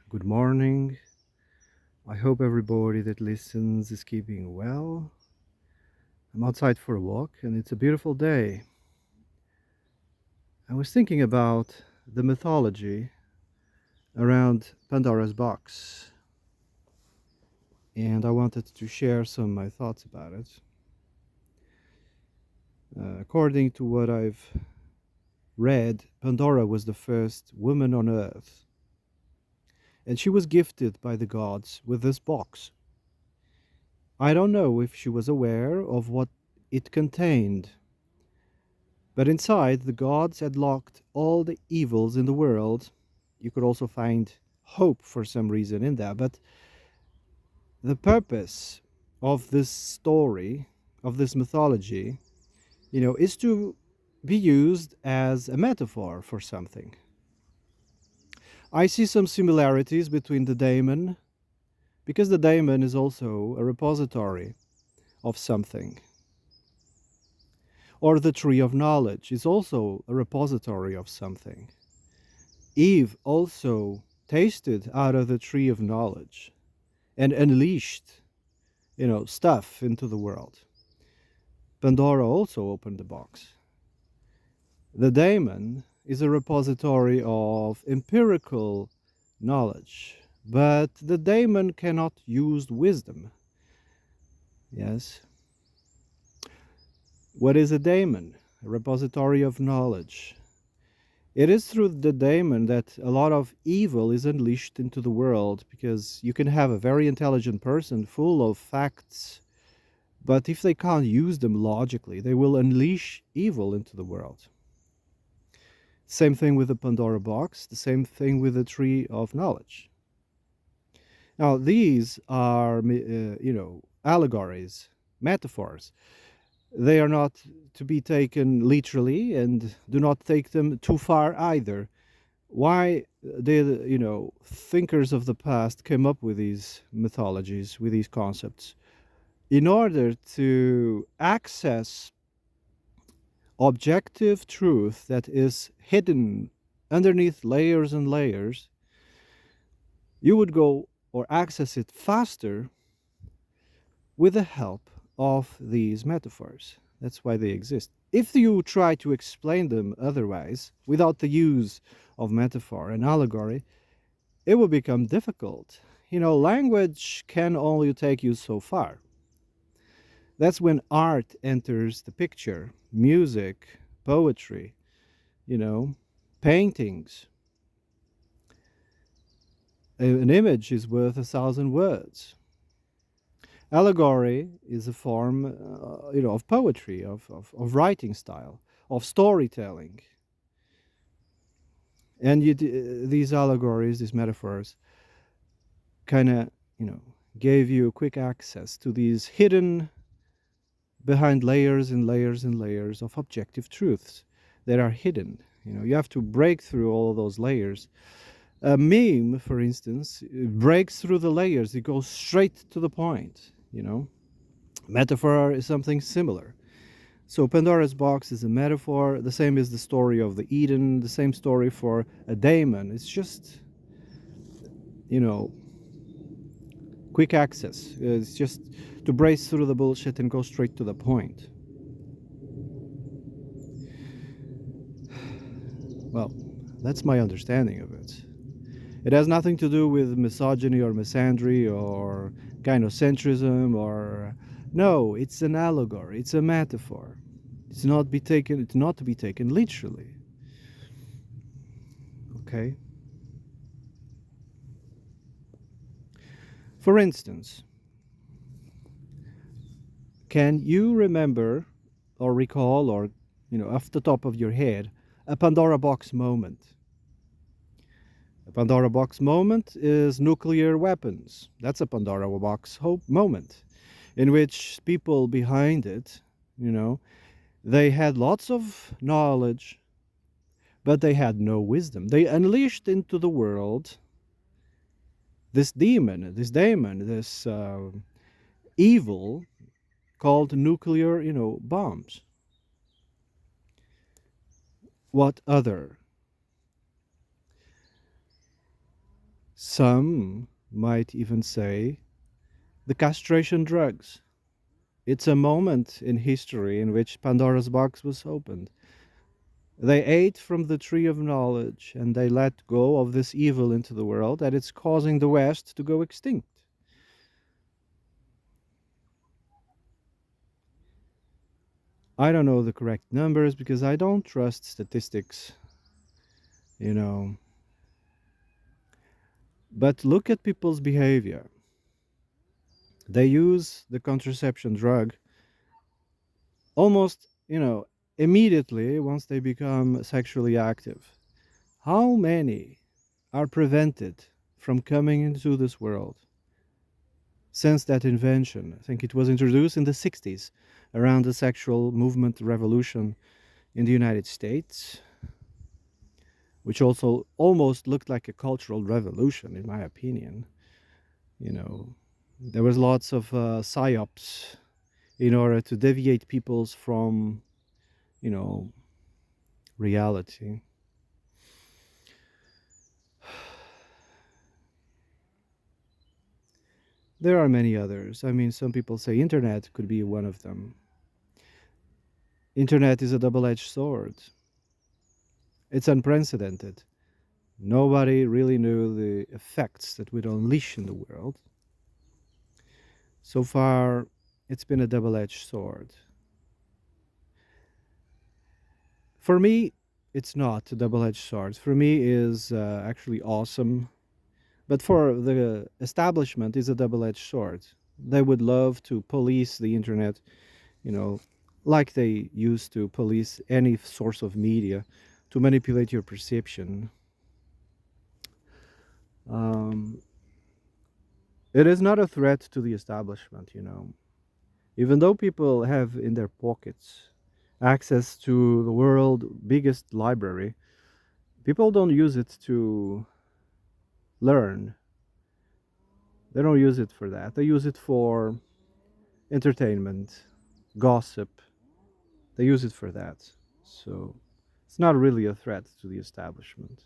Good morning. I hope everybody that listens is keeping well. I'm outside for a walk and it's a beautiful day. I was thinking about the mythology around Pandora's box and I wanted to share some of my thoughts about it. According to what I've read, Pandora was the first woman on earth and she was gifted by the gods with this box. I don't know if she was aware of what it contained. But inside, the gods had locked all the evils in the world. You could also find hope for some reason in that. But the purpose of this story, of this mythology, is to be used as a metaphor for something. I see some similarities between the daemon, because the daemon is also a repository of something. Or the tree of knowledge is also a repository of something. Eve also tasted out of the tree of knowledge and unleashed, stuff into the world. Pandora also opened the box. The daemon is a repository of empirical knowledge, but the daemon cannot use wisdom. Yes. What is a daemon? A repository of knowledge. It is through the daemon that a lot of evil is unleashed into the world, because you can have a very intelligent person full of facts, but if they can't use them logically, they will unleash evil into the world. Same thing with the Pandora box, the same thing with the tree of knowledge. Now, these are, allegories, metaphors. They are not to be taken literally, and do not take them too far either. Why did thinkers of the past came up with these mythologies, with these concepts? In order to access objective truth that is hidden underneath layers and layers, you would go or access it faster with the help of these metaphors. That's why they exist. If you try to explain them otherwise, without the use of metaphor and allegory, it will become difficult. Language can only take you so far. That's when art enters the picture: music, poetry, you know, paintings. An image is worth 1,000 words. Allegory is a form, of poetry, of writing style, of storytelling. And these allegories, these metaphors, kind of, gave you quick access to these hidden behind layers and layers and layers of objective truths that are hidden. You have to break through all of those layers. A meme, for instance, breaks through the layers. It goes straight to the point. Metaphor is something similar. So Pandora's box is a metaphor. The same is the story of the Eden, the same story for a daemon. It's just, you know, quick access. It's just to brace through the bullshit and go straight to the point. Well, that's my understanding of it. It has nothing to do with misogyny or misandry or gynocentrism or... No, it's an allegory. It's a metaphor. It's not to be taken literally. Okay? For instance, can you remember or recall, or off the top of your head, a Pandora box moment? A Pandora box moment is nuclear weapons. That's a Pandora box moment, in which people behind it, they had lots of knowledge, but they had no wisdom. They unleashed into the world this daemon, this evil called nuclear, bombs. What other? Some might even say the castration drugs. It's a moment in history in which Pandora's box was opened. They ate from the tree of knowledge and they let go of this evil into the world that it's causing the West to go extinct. I don't know the correct numbers because I don't trust statistics, you know. But look at people's behavior. They use the contraception drug almost, immediately once they become sexually active. How many are prevented from coming into this world since that invention? I think it was introduced in the 60s around the sexual movement revolution in the United States, which also almost looked like a cultural revolution, in my opinion. You know, there was lots of psyops in order to deviate peoples from, you know, reality. There are many others. I mean, some people say internet could be one of them. Internet is a double-edged sword. It's unprecedented. Nobody really knew the effects that would unleash in the world. So far, it's been a double-edged sword. For me, it's not a double-edged sword. For me, is actually awesome. But for the establishment, is a double-edged sword. They would love to police the internet, you know, like they used to police any source of media to manipulate your perception. Um, it is not a threat to the establishment. Even though people have in their pockets access to the world's biggest library, people don't use it to learn. They don't use it for that. They use it for entertainment, gossip. They use it for that. So it's not really a threat to the establishment.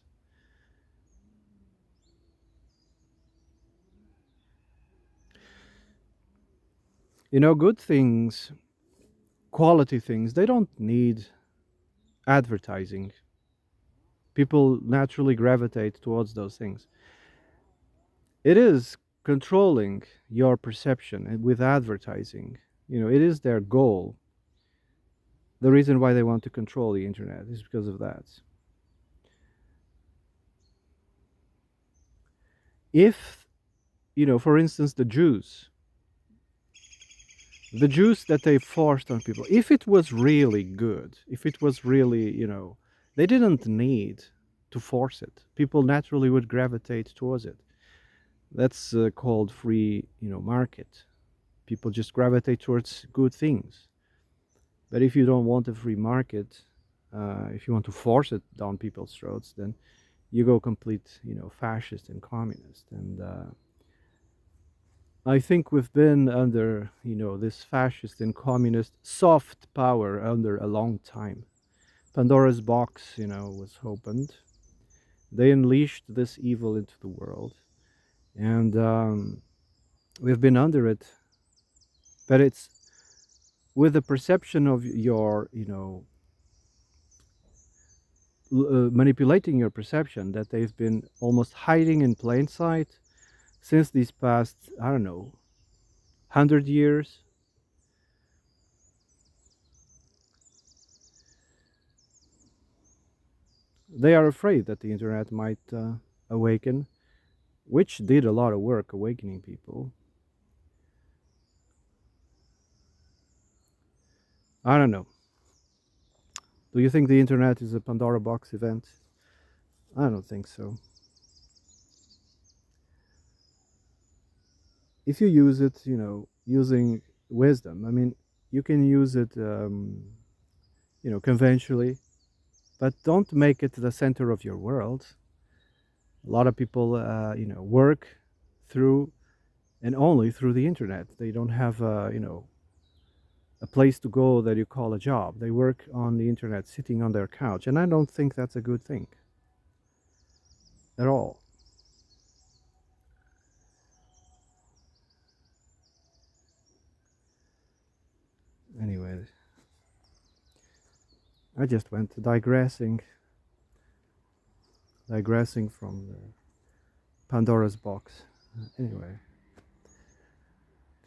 Good things, quality things, they don't need advertising. People naturally gravitate towards those things. It is controlling your perception and with advertising. It is their goal. The reason why they want to control the internet is because of that. If, for instance, the juice that they forced on people, if it was really good, if it was really, they didn't need to force it. People naturally would gravitate towards it. That's called free, market. People just gravitate towards good things. But if you don't want a free market, if you want to force it down people's throats, then you go complete, fascist and communist. And I think we've been under, this fascist and communist soft power under a long time. Pandora's box, was opened. They unleashed this evil into the world, and we've been under it. But it's with the perception of your, manipulating your perception that they've been almost hiding in plain sight since these past, I don't know, 100 years. They are afraid that the internet might awaken, which did a lot of work awakening people. I don't know. Do you think the internet is a Pandora box event? I don't think so. If you use it, using wisdom, I mean, you can use it, conventionally, but don't make it the center of your world. A lot of people, work through and only through the internet. They don't have, a place to go that you call a job. They work on the internet, sitting on their couch, and I don't think that's a good thing at all. I just went digressing from the Pandora's box. Anyway,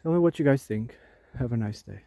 tell me what you guys think. Have a nice day.